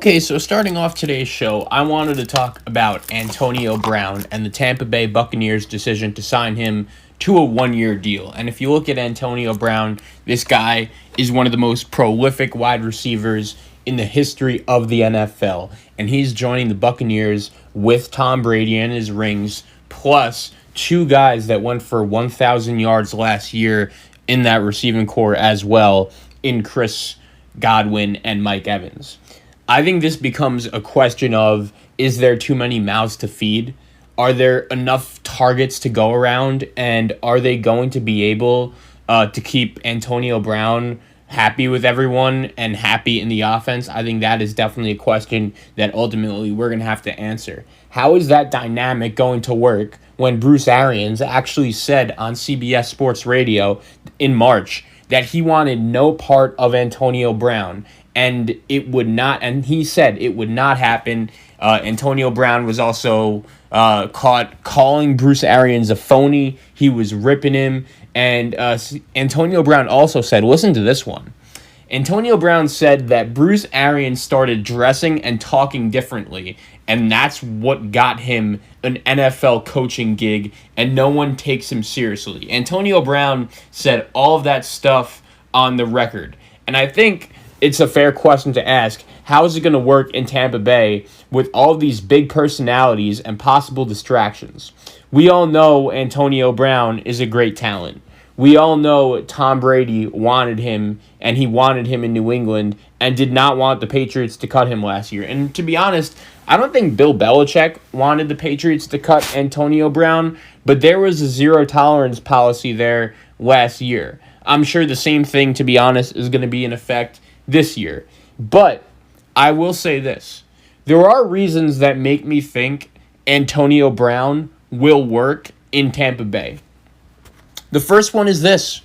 Okay, so starting off today's show, I wanted to talk about Antonio Brown and the Tampa Bay Buccaneers' decision to sign him to a one-year deal. And if you look at Antonio Brown, this guy is one of the most prolific wide receivers in the history of the NFL. And he's joining the Buccaneers with Tom Brady and his rings, plus two guys that went for 1,000 yards last year in that receiving core as well, in Chris Godwin and Mike Evans. I think this becomes a question of, is there too many mouths to feed? Are there enough targets to go around? And are they going to be able to keep Antonio Brown happy with everyone and happy in the offense? I think that is definitely a question that ultimately we're going to have to answer. How is that dynamic going to work when Bruce Arians actually said on CBS Sports Radio in March that he wanted no part of Antonio Brown? And it would not, and he said it would not happen. Antonio Brown was also caught calling Bruce Arians a phony. He was ripping him. And Antonio Brown also said, listen to this one. Antonio Brown said that Bruce Arians started dressing and talking differently, and that's what got him an NFL coaching gig, and no one takes him seriously. Antonio Brown said all of that stuff on the record. And I think it's a fair question to ask. How is it going to work in Tampa Bay with all of these big personalities and possible distractions? We all know Antonio Brown is a great talent. We all know Tom Brady wanted him, and he wanted him in New England and did not want the Patriots to cut him last year. And to be honest, I don't think Bill Belichick wanted the Patriots to cut Antonio Brown, but there was a zero-tolerance policy there last year. I'm sure the same thing, to be honest, is going to be in effect this year. But I will say this. There are reasons that make me think Antonio Brown will work in Tampa Bay. The first one is this.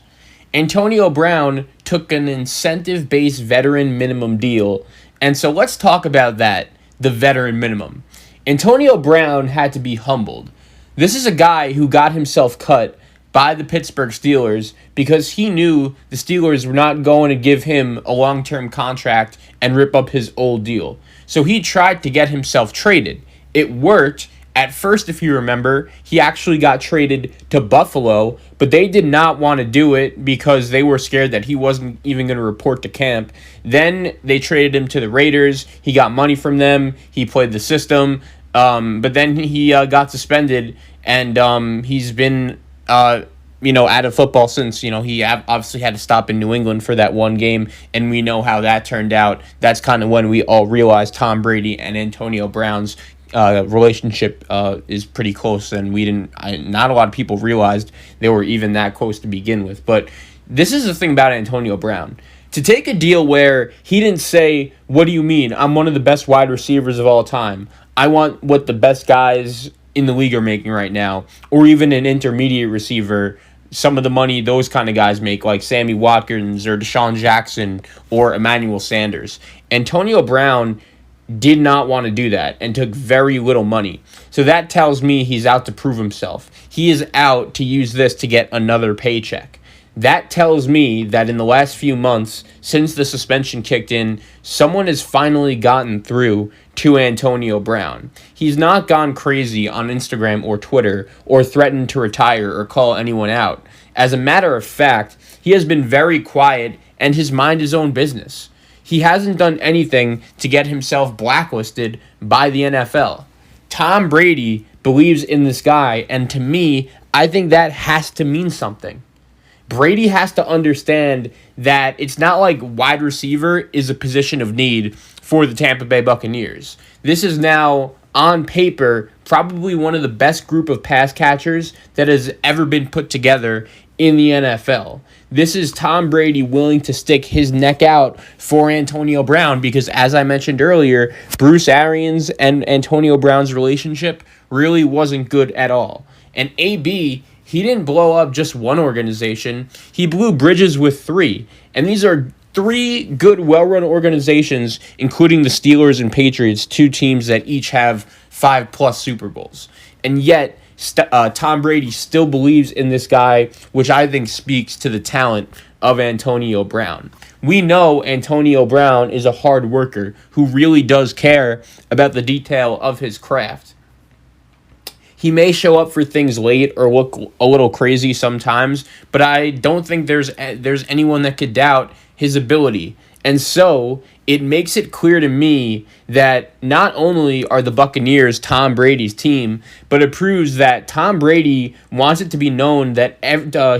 Antonio Brown took an incentive-based veteran minimum deal. And so let's talk about that, the veteran minimum. Antonio Brown had to be humbled. This is a guy who got himself cut by the Pittsburgh Steelers because he knew the Steelers were not going to give him a long-term contract and rip up his old deal. So he tried to get himself traded. It worked. At first, if you remember, he actually got traded to Buffalo, but they did not want to do it because they were scared that he wasn't even going to report to camp. Then they traded him to the Raiders. He got money from them. He played the system. But then he got suspended, and he's been out of football since. He obviously had to stop in New England for that one game, and we know how that turned out. That's kind of when we all realized Tom Brady and Antonio Brown's relationship is pretty close, and not a lot of people realized they were even that close to begin with. But this is the thing about Antonio Brown. To take a deal where he didn't say, what do you mean? I'm one of the best wide receivers of all time. I want what the best guys in the league are making right now, or even an intermediate receiver, some of the money those kind of guys make, like Sammy Watkins or Deshaun Jackson or Emmanuel Sanders. Antonio Brown did not want to do that and took very little money. So that tells me he's out to prove himself. He is out to use this to get another paycheck. That tells me that in the last few months, since the suspension kicked in, someone has finally gotten through to Antonio Brown. He's not gone crazy on Instagram or Twitter or threatened to retire or call anyone out. As a matter of fact, he has been very quiet and his mind his own business. He hasn't done anything to get himself blacklisted by the NFL. Tom Brady believes in this guy, and to me, I think that has to mean something. Brady has to understand that it's not like wide receiver is a position of need for the Tampa Bay Buccaneers. This is now, on paper, probably one of the best group of pass catchers that has ever been put together in the NFL. This is Tom Brady willing to stick his neck out for Antonio Brown because, as I mentioned earlier, Bruce Arians and Antonio Brown's relationship really wasn't good at all. And AB, he didn't blow up just one organization. He blew bridges with three. And these are three good, well-run organizations, including the Steelers and Patriots, two teams that each have 5+ Super Bowls. And yet, Tom Brady still believes in this guy, which I think speaks to the talent of Antonio Brown. We know Antonio Brown is a hard worker who really does care about the detail of his craft. He may show up for things late or look a little crazy sometimes, but I don't think there's anyone that could doubt his ability. And so it makes it clear to me that not only are the Buccaneers Tom Brady's team, but it proves that Tom Brady wants it to be known that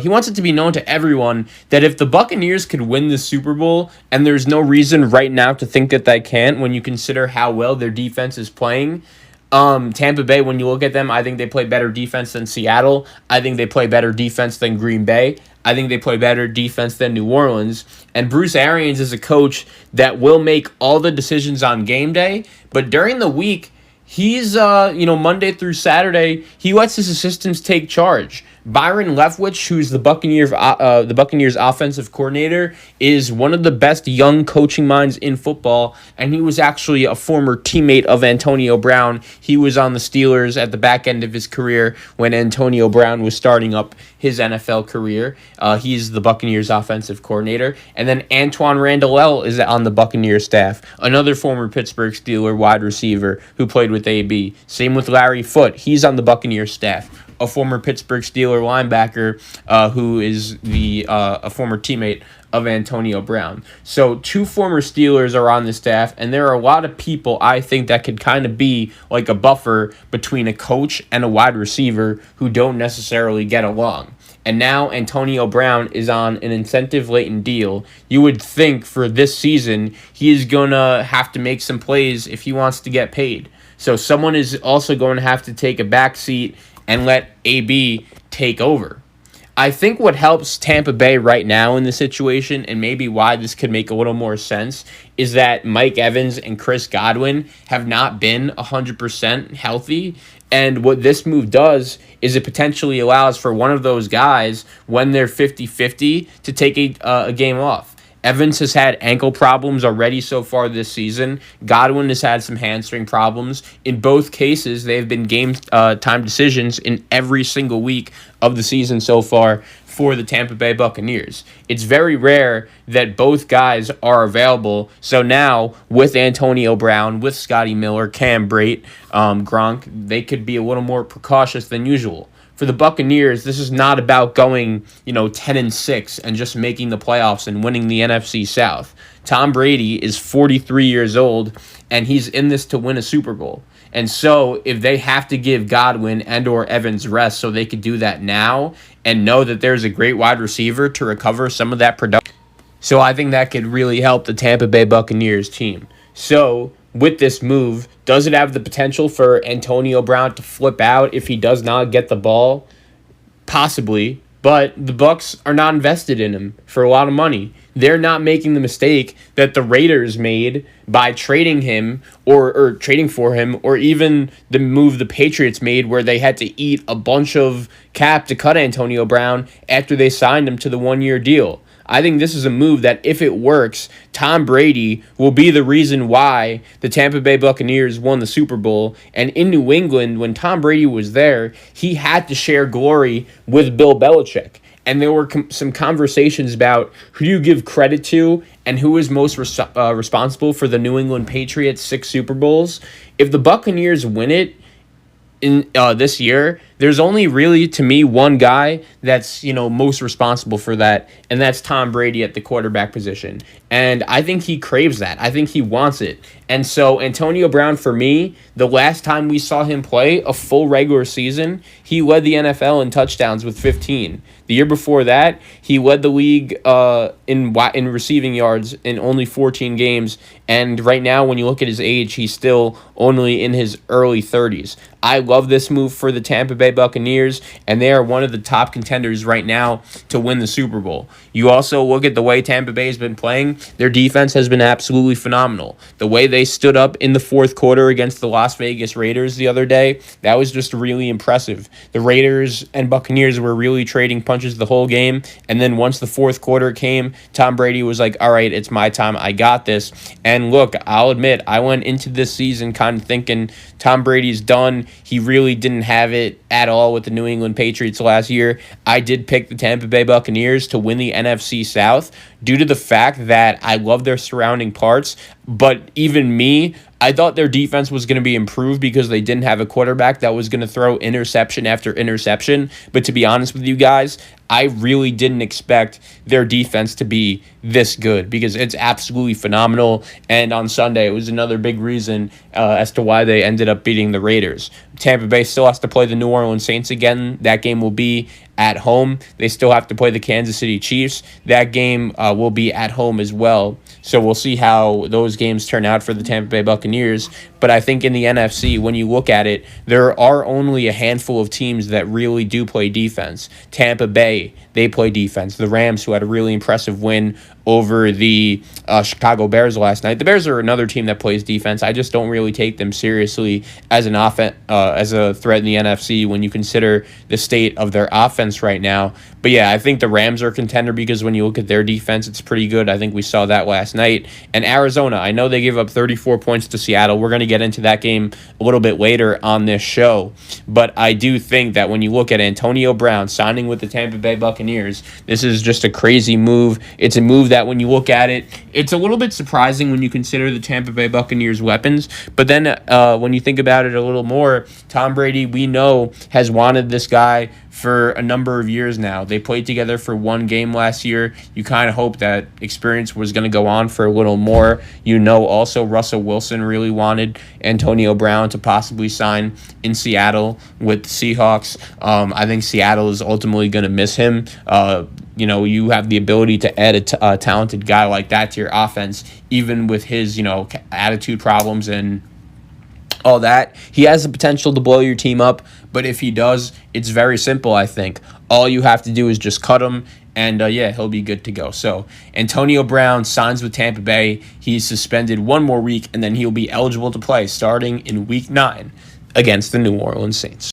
he wants it to be known to everyone that if the Buccaneers could win the Super Bowl, and there's no reason right now to think that they can't when you consider how well their defense is playing. Tampa Bay, when you look at them, I think they play better defense than Seattle. I think they play better defense than Green Bay. I think they play better defense than New Orleans. And Bruce Arians is a coach that will make all the decisions on game day, but during the week, he's Monday through Saturday, he lets his assistants take charge. Byron Leftwich, who's the Buccaneers offensive coordinator, is one of the best young coaching minds in football, and he was actually a former teammate of Antonio Brown. He was on the Steelers at the back end of his career when Antonio Brown was starting up his NFL career. He's the Buccaneers offensive coordinator. And then Antoine Randall is on the Buccaneers staff, another former Pittsburgh Steeler wide receiver who played with AB. Same with Larry Foote. He's on the Buccaneers staff, a former Pittsburgh Steeler linebacker who is a former teammate of Antonio Brown. So 2 former Steelers are on the staff, and there are a lot of people I think that could kind of be like a buffer between a coach and a wide receiver who don't necessarily get along. And now Antonio Brown is on an incentive-laden deal. You would think for this season he is going to have to make some plays if he wants to get paid. So someone is also going to have to take a back seat and let AB take over. I think what helps Tampa Bay right now in the situation, and maybe why this could make a little more sense, is that Mike Evans and Chris Godwin have not been 100% healthy. And what this move does is it potentially allows for one of those guys, when they're 50-50, to take a game off. Evans has had ankle problems already so far this season. Godwin has had some hamstring problems. In both cases, they've been game time decisions in every single week of the season so far for the Tampa Bay Buccaneers. It's very rare that both guys are available. So now, with Antonio Brown, with Scotty Miller, Cam Brate, Gronk, they could be a little more precautious than usual. For the Buccaneers, this is not about going, 10-6 and just making the playoffs and winning the NFC South. Tom Brady is 43 years old, and he's in this to win a Super Bowl. And so if they have to give Godwin and or Evans rest so they could do that now and know that there's a great wide receiver to recover some of that production. So I think that could really help the Tampa Bay Buccaneers team. So with this move, does it have the potential for Antonio Brown to flip out if he does not get the ball? Possibly, but the Bucs are not invested in him for a lot of money. They're not making the mistake that the Raiders made by trading him or trading for him, or even the move the Patriots made where they had to eat a bunch of cap to cut Antonio Brown after they signed him to the 1-year deal. I think this is a move that, if it works, Tom Brady will be the reason why the Tampa Bay Buccaneers won the Super Bowl. And in New England, when Tom Brady was there, he had to share glory with Bill Belichick. And there were some conversations about who do you give credit to and who is most responsible for the New England Patriots' 6 Super Bowls. If the Buccaneers win it in this year, there's only really, to me, one guy that's, most responsible for that, and that's Tom Brady at the quarterback position. And I think he craves that. I think he wants it. And so Antonio Brown, for me, the last time we saw him play a full regular season, he led the NFL in touchdowns with 15. The year before that, he led the league in receiving yards in only 14 games. And right now, when you look at his age, he's still only in his early 30s. I love this move for the Tampa Bay Buccaneers, and they are one of the top contenders right now to win the Super Bowl. You also look at the way Tampa Bay has been playing. Their defense has been absolutely phenomenal. The way they stood up in the fourth quarter against the Las Vegas Raiders the other day, that was just really impressive. The Raiders and Buccaneers were really trading punches the whole game, and then once the fourth quarter came, Tom Brady was like, all right, it's my time. I got this. And look, I'll admit, I went into this season kind of thinking Tom Brady's done. He really didn't have it at all with the New England Patriots last year. I did pick the Tampa Bay Buccaneers to win the NFC South due to the fact that I love their surrounding parts. But even me, I thought their defense was going to be improved because they didn't have a quarterback that was going to throw interception after interception. But to be honest with you guys, I really didn't expect their defense to be this good because it's absolutely phenomenal. And on Sunday, it was another big reason as to why they ended up beating the Raiders. Tampa Bay still has to play the New Orleans Saints again. That game will be at home. They still have to play the Kansas City Chiefs. That game will be at home as well. So we'll see how those games turn out for the Tampa Bay Buccaneers. But I think in the NFC, when you look at it, there are only a handful of teams that really do play defense. Tampa Bay, they play defense. The Rams, who had a really impressive win over the Chicago Bears last night. The Bears are another team that plays defense. I just don't really take them seriously as an as a threat in the NFC when you consider the state of their offense right now. But yeah, I think the Rams are a contender because when you look at their defense, it's pretty good. I think we saw that last night. And Arizona, I know they gave up 34 points to Seattle. We're going to get into that game a little bit later on this show. But I do think that when you look at Antonio Brown signing with the Tampa Bay Buccaneers, this is just a crazy move. It's a move that when you look at it, it's a little bit surprising when you consider the Tampa Bay Buccaneers' weapons. But then when you think about it a little more, Tom Brady, we know, has wanted this guy for a number of years now. They played together for one game last year. You kind of hope that experience was going to go on for a little more. You know, also Russell Wilson really wanted Antonio Brown to possibly sign in Seattle with the Seahawks. I think Seattle is ultimately going to miss him. You have the ability to add a talented guy like that to your offense, even with his, attitude problems and all that. He has the potential to blow your team up, but if he does, it's very simple, I think. All you have to do is just cut him, and he'll be good to go. So Antonio Brown signs with Tampa Bay. He's suspended one more week, and then he'll be eligible to play starting in Week 9 against the New Orleans Saints.